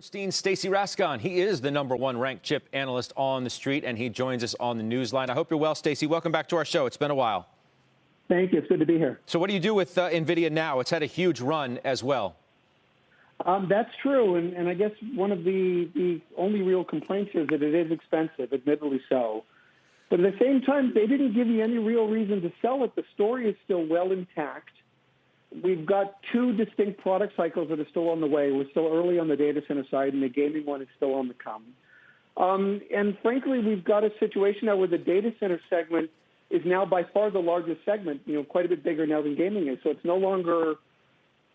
Bernstein, Stacy Rasgon. He is the #1 ranked chip analyst on the street, and he joins us on the Newsline. I hope you're well, Stacy. Welcome back to our show. It's been a while. Thank you. It's good to be here. So what do you do with Nvidia now? It's had a huge run as well. That's true, and I guess one of the only real complaints is that it is expensive, admittedly so. But at the same time, they didn't give you any real reason to sell it. The story is still well intact. We've got two distinct product cycles that are still on the way. We're still early on the data center side, and the gaming one is still on the come. And frankly, we've got a situation now where the data center segment is now by far the largest segment, quite a bit bigger now than gaming is. So it's no longer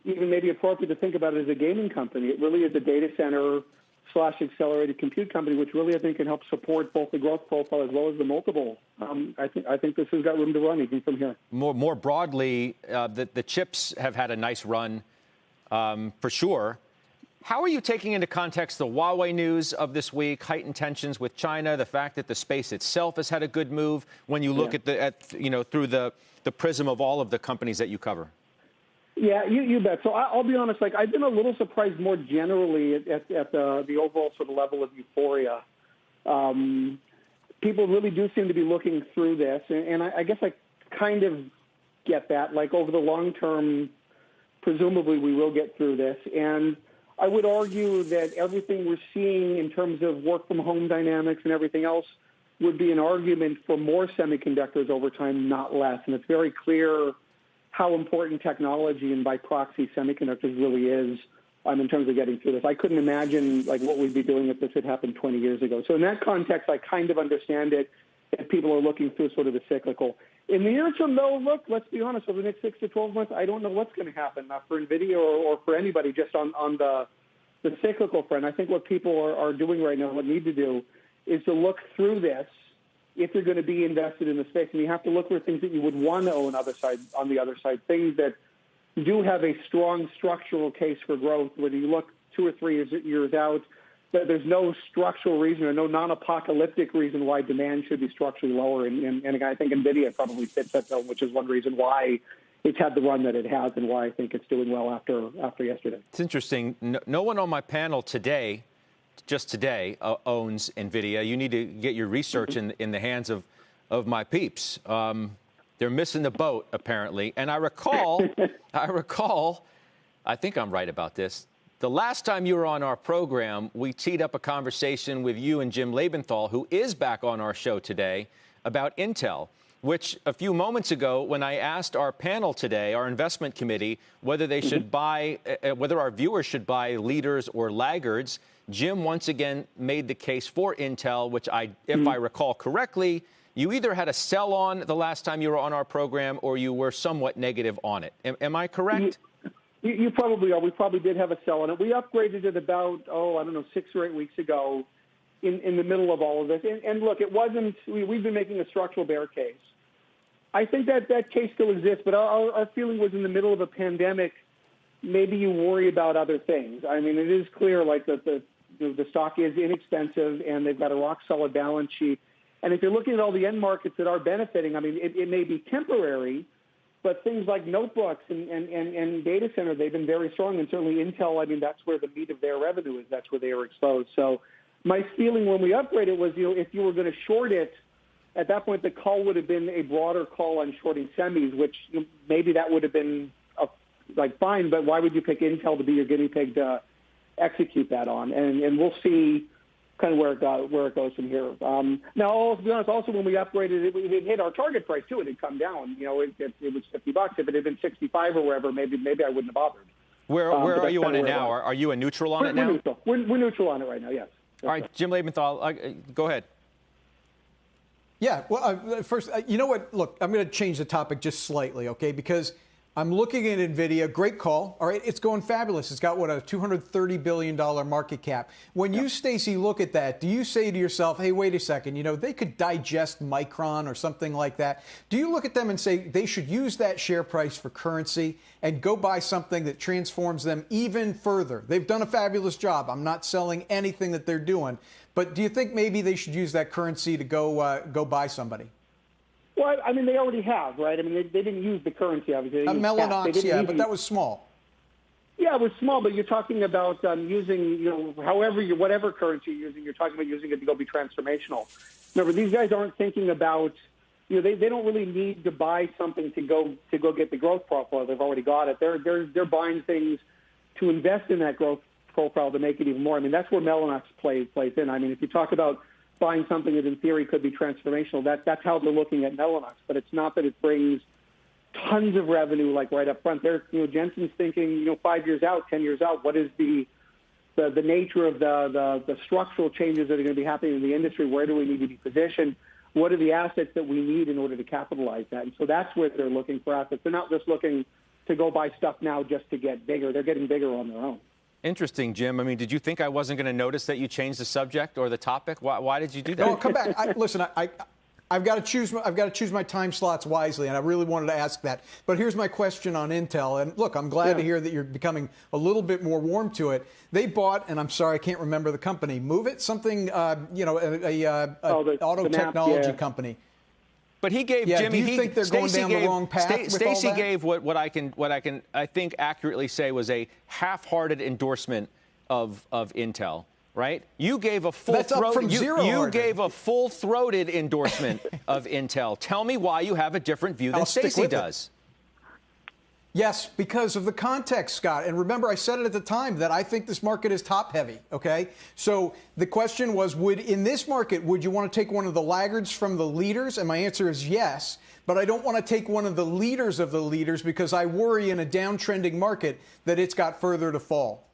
even maybe appropriate to think about it as a gaming company. It really is a data center / accelerated compute company, which really I think can help support both the growth profile as well as the multiple. I think this has got room to run even from here. More broadly, the chips have had a nice run for sure. How are you taking into context the Huawei news of this week, heightened tensions with China, the fact that the space itself has had a good move when you look through the prism of all of the companies that you cover? Yeah, you bet. So I'll be honest, I've been a little surprised more generally at the overall sort of level of euphoria. People really do seem to be looking through this, and I guess I kind of get that. Over the long term, presumably we will get through this. And I would argue that everything we're seeing in terms of work from home dynamics and everything else would be an argument for more semiconductors over time, not less. And it's very clear how important technology and by proxy semiconductors really is in terms of getting through this. I couldn't imagine what we'd be doing if this had happened 20 years ago. So in that context, I kind of understand it, that people are looking through sort of the cyclical. In the near term, though, look, let's be honest, over the next 6 to 12 months, I don't know what's going to happen for Nvidia or for anybody just on the cyclical front. I think what people are doing right now, what need to do, is to look through this if you're going to be invested in the space. And you have to look for things that you would want to own on the other side, things that do have a strong structural case for growth. Whether you look 2 or 3 years out, that there's no structural reason or no non-apocalyptic reason why demand should be structurally lower. And I think Nvidia probably fits that bill, which is one reason why it's had the run that it has and why I think it's doing well after yesterday. It's interesting. No one on my panel today owns Nvidia. You need to get your research in the hands of my peeps. They're missing the boat, apparently. And I recall, I think I'm right about this. The last time you were on our program, we teed up a conversation with you and Jim Lebenthal, who is back on our show today, about Intel, which a few moments ago, when I asked our panel today, our investment committee, whether they should buy, whether our viewers should buy leaders or laggards, Jim once again made the case for Intel, which if I recall correctly, you either had a sell on the last time you were on our program or you were somewhat negative on it. Am I correct? You probably are. We probably did have a sell on it. We upgraded it about, 6 or 8 weeks ago in the middle of all of this. And look, it wasn't, we've been making a structural bear case. I think that case still exists, but our feeling was in the middle of a pandemic, maybe you worry about other things. I mean, it is clear that the stock is inexpensive and they've got a rock-solid balance sheet. And if you're looking at all the end markets that are benefiting, I mean, it may be temporary, but things like notebooks and data center, they've been very strong. And certainly Intel, I mean, that's where the meat of their revenue is. That's where they are exposed. So my feeling when we upgraded was, if you were going to short it, at that point the call would have been a broader call on shorting semis, which maybe that would have been fine, but why would you pick Intel to be your guinea pig to execute that on? And we'll see kind of where it goes from here. Now, I'll be honest, also when we upgraded it, it hit our target price too. It had come down. It was $50. If it had been 65 or wherever, maybe I wouldn't have bothered. Where are you on it now? Are you a neutral on it now? We're neutral. We're neutral on it right now, yes. All right, Jim Lebenthal, go ahead. Yeah, well, first, you know what? Look, I'm going to change the topic just slightly, okay? Because I'm looking at Nvidia. Great call. All right, it's going fabulous. It's got, a $230 billion market cap. When you, Stacy, look at that, do you say to yourself, hey, wait a second, they could digest Micron or something like that? Do you look at them and say they should use that share price for currency and go buy something that transforms them even further? They've done a fabulous job. I'm not selling anything that they're doing. But do you think maybe they should use that currency to go buy somebody? Well, I mean, they already have, right? I mean, they didn't use the currency, obviously. Mellanox, yeah, but that was small. Yeah, it was small, but you're talking about using, whatever currency you're using, you're talking about using it to go be transformational. Remember, these guys aren't thinking about, they don't really need to buy something to go get the growth profile. They've already got it. They're buying things to invest in that growth profile to make it even more. I mean, that's where Mellanox plays in. I mean, if you talk about buying something that in theory could be transformational, that's how they're looking at Mellanox. But it's not that it brings tons of revenue like right up front. Jensen's thinking, 5 years out, 10 years out, what is the nature of the structural changes that are going to be happening in the industry? Where do we need to be positioned? What are the assets that we need in order to capitalize that? And so that's where they're looking for assets. They're not just looking to go buy stuff now just to get bigger. They're getting bigger on their own. Interesting, Jim. I mean, did you think I wasn't going to notice that you changed the subject or the topic? Why did you do that? No, come back. I've got to choose my time slots wisely, and I really wanted to ask that. But here's my question on Intel. And look, I'm glad to hear that you're becoming a little bit more warm to it. They bought, and I'm sorry, I can't remember the company. Move It, something, auto technology company. But he gave Jimmy. Do you think they're going down the wrong path? Stacy gave what I think accurately say was a half-hearted endorsement of Intel. Right? You gave a full-throated endorsement of Intel. Tell me why you have a different view than Stacy does. Yes, because of the context, Scott. And remember, I said it at the time that I think this market is top-heavy, okay? So the question was, in this market, would you want to take one of the laggards from the leaders? And my answer is yes. But I don't want to take one of the leaders because I worry in a downtrending market that it's got further to fall.